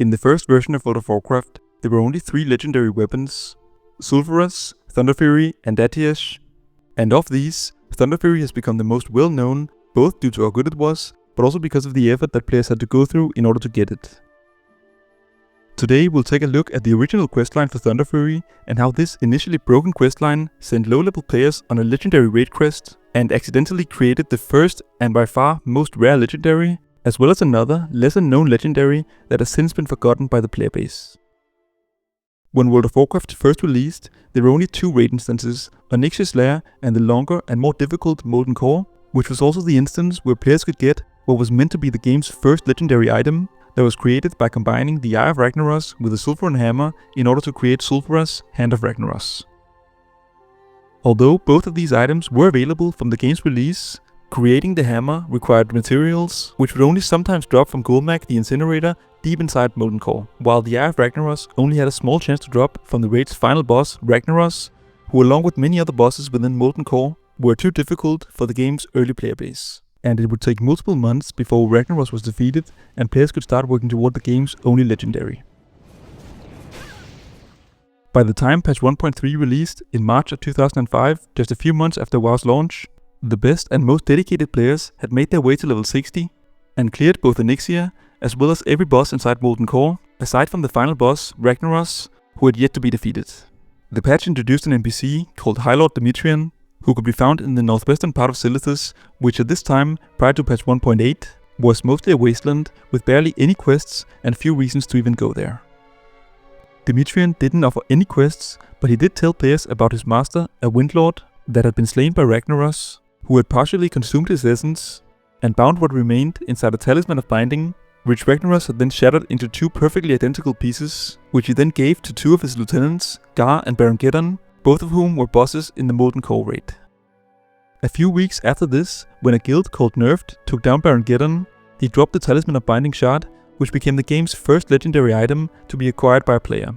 In the first version of World of Warcraft, there were only 3 legendary weapons: Sulfurous, Thunderfury, and Datiash. And of these, Thunderfury has become the most well known, both due to how good it was, but also because of the effort that players had to go through in order to get it. Today we'll take a look at the original questline for Thunderfury and how this initially broken questline sent low-level players on a legendary raid quest and accidentally created the first and by far most rare legendary, as well as another, lesser known legendary that has since been forgotten by the player base. When World of Warcraft first released, there were only 2 raid instances, Onyxia's Lair and the longer and more difficult Molten Core, which was also the instance where players could get what was meant to be the game's first legendary item, that was created by combining the Eye of Ragnaros with a Sulfuran Hammer in order to create Sulfurous Hand of Ragnaros. Although both of these items were available from the game's release, creating the hammer required materials which would only sometimes drop from Gulmak the Incinerator deep inside Molten Core, while the Eye of Ragnaros only had a small chance to drop from the raid's final boss, Ragnaros, who along with many other bosses within Molten Core were too difficult for the game's early player base. And it would take multiple months before Ragnaros was defeated and players could start working toward the game's only legendary. By the time patch 1.3 released in March of 2005, just a few months after WoW's launch, the best and most dedicated players had made their way to level 60 and cleared both Onyxia as well as every boss inside Molten Core, aside from the final boss, Ragnaros, who had yet to be defeated. The patch introduced an NPC called High Lord Demetrian, who could be found in the northwestern part of Silithus, which at this time, prior to patch 1.8, was mostly a wasteland with barely any quests and few reasons to even go there. Demetrian didn't offer any quests, but he did tell players about his master, a Windlord, that had been slain by Ragnaros, who had partially consumed his essence and bound what remained inside a talisman of binding, which Ragnaros had then shattered into 2 perfectly identical pieces, which he then gave to 2 of his lieutenants, Gar and Baron Geddon, both of whom were bosses in the Molten Core raid. A few weeks after this, when a guild called Nerfed took down Baron Geddon, he dropped the Talisman of Binding Shard, which became the game's first legendary item to be acquired by a player.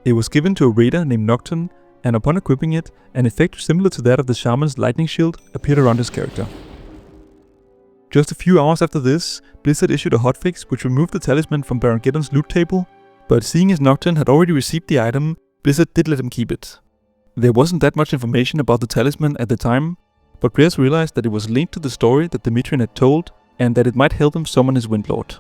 It was given to a raider named Nocturne, and upon equipping it, an effect similar to that of the Shaman's Lightning Shield appeared around his character. Just a few hours after this, Blizzard issued a hotfix which removed the talisman from Baron Geddon's loot table, but seeing as Nocturne had already received the item, Blizzard did let him keep it. There wasn't that much information about the talisman at the time, but players realized that it was linked to the story that Demetrian had told, and that it might help him summon his Windlord.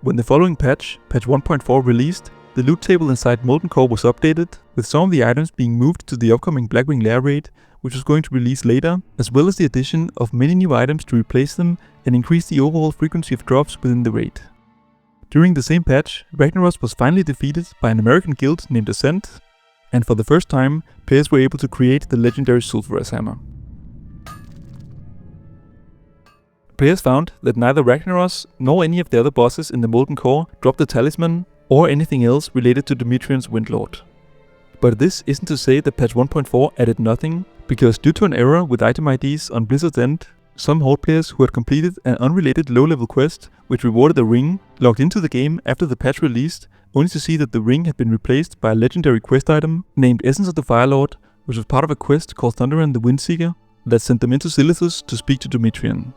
When the following patch, patch 1.4 released, the loot table inside Molten Core was updated, with some of the items being moved to the upcoming Blackwing Lair raid, which was going to release later, as well as the addition of many new items to replace them and increase the overall frequency of drops within the raid. During the same patch, Ragnaros was finally defeated by an American guild named Ascent, and for the first time, players were able to create the legendary Sulfurous Hammer. Players found that neither Ragnaros nor any of the other bosses in the Molten Core dropped the talisman or anything else related to Demetrian's Windlord. But this isn't to say that patch 1.4 added nothing, because due to an error with item IDs on Blizzard's end, some Horde players who had completed an unrelated low-level quest which rewarded a ring logged into the game after the patch released, only to see that the ring had been replaced by a legendary quest item named Essence of the Firelord, which was part of a quest called Thunderfury the Windseeker that sent them into Silithus to speak to Demetrian.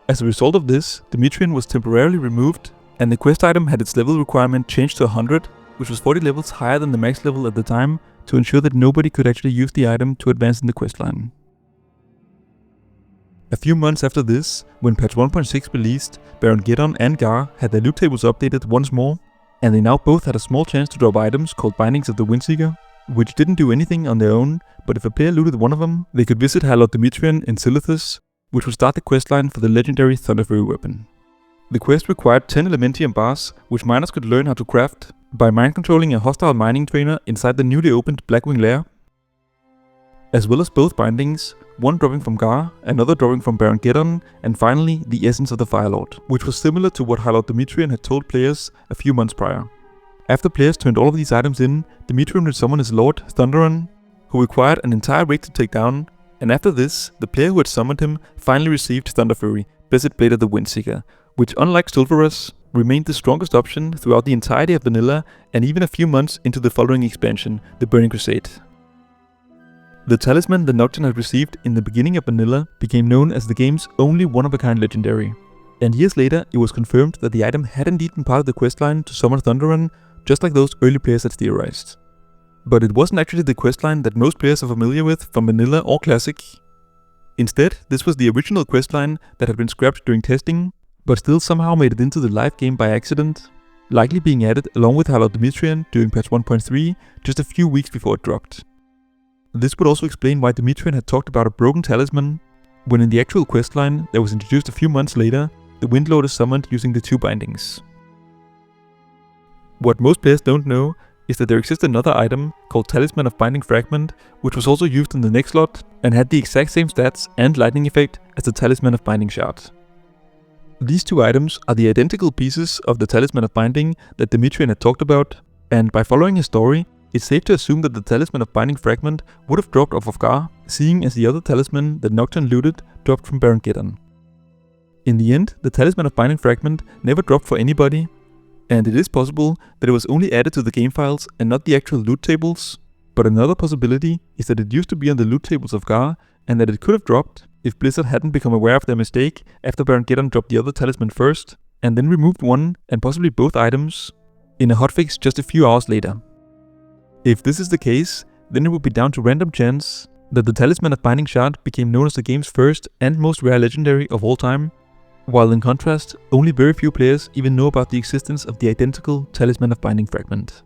As a result of this, Demetrian was temporarily removed, and the quest item had its level requirement changed to 100, which was 40 levels higher than the max level at the time, to ensure that nobody could actually use the item to advance in the questline. A few months after this, when patch 1.6 released, Baron Geddon and Gar had their loot tables updated once more, and they now both had a small chance to drop items called Bindings of the Windseeker, which didn't do anything on their own, but if a player looted one of them, they could visit High Lord Demetrian in Silithus, which would start the questline for the legendary Thunderfury weapon. The quest required 10 Elementium bars, which miners could learn how to craft by mind-controlling a hostile mining trainer inside the newly opened Blackwing Lair, as well as both bindings, one dropping from Gar, another dropping from Baron Geddon, and finally the Essence of the Firelord, which was similar to what High Lord Demetrian had told players a few months prior. After players turned all of these items in, Demetrian would summon his lord, Thunderfury, who required an entire raid to take down, and after this, the player who had summoned him finally received Thunderfury, Blessed Blade of the Windseeker, which unlike Sulfurous, remained the strongest option throughout the entirety of vanilla and even a few months into the following expansion, the Burning Crusade. The talisman that Nocturne had received in the beginning of vanilla became known as the game's only one-of-a-kind legendary. and years later it was confirmed that the item had indeed been part of the questline to summon Thunderfury, just like those early players had theorized. But it wasn't actually the questline that most players are familiar with from Vanilla or Classic. Instead, this was the original questline that had been scrapped during testing, but still somehow made it into the live game by accident, likely being added along with Hello Dimitrian during patch 1.3 just a few weeks before it dropped. This would also explain why Dimitrian had talked about a broken talisman, when in the actual questline that was introduced a few months later, the Windlord is summoned using the 2 bindings. What most players don't know is that there exists another item called Talisman of Binding Fragment, which was also used in the next slot and had the exact same stats and lightning effect as the Talisman of Binding Shard. These 2 items are the identical pieces of the Talisman of Binding that Dimitrian had talked about, and by following his story, it's safe to assume that the Talisman of Binding Fragment would have dropped off of Gar, seeing as the other talisman that Nocturne looted dropped from Baron Geddon. In the end, the Talisman of Binding Fragment never dropped for anybody, and it is possible that it was only added to the game files and not the actual loot tables, but another possibility is that it used to be on the loot tables of Gar, and that it could have dropped if Blizzard hadn't become aware of their mistake after Baron Geddon dropped the other talisman first, and then removed one and possibly both items in a hotfix just a few hours later. If this is the case, then it would be down to random chance that the Talisman of Binding Shard became known as the game's first and most rare legendary of all time, while in contrast, only very few players even know about the existence of the identical Talisman of Binding Fragment.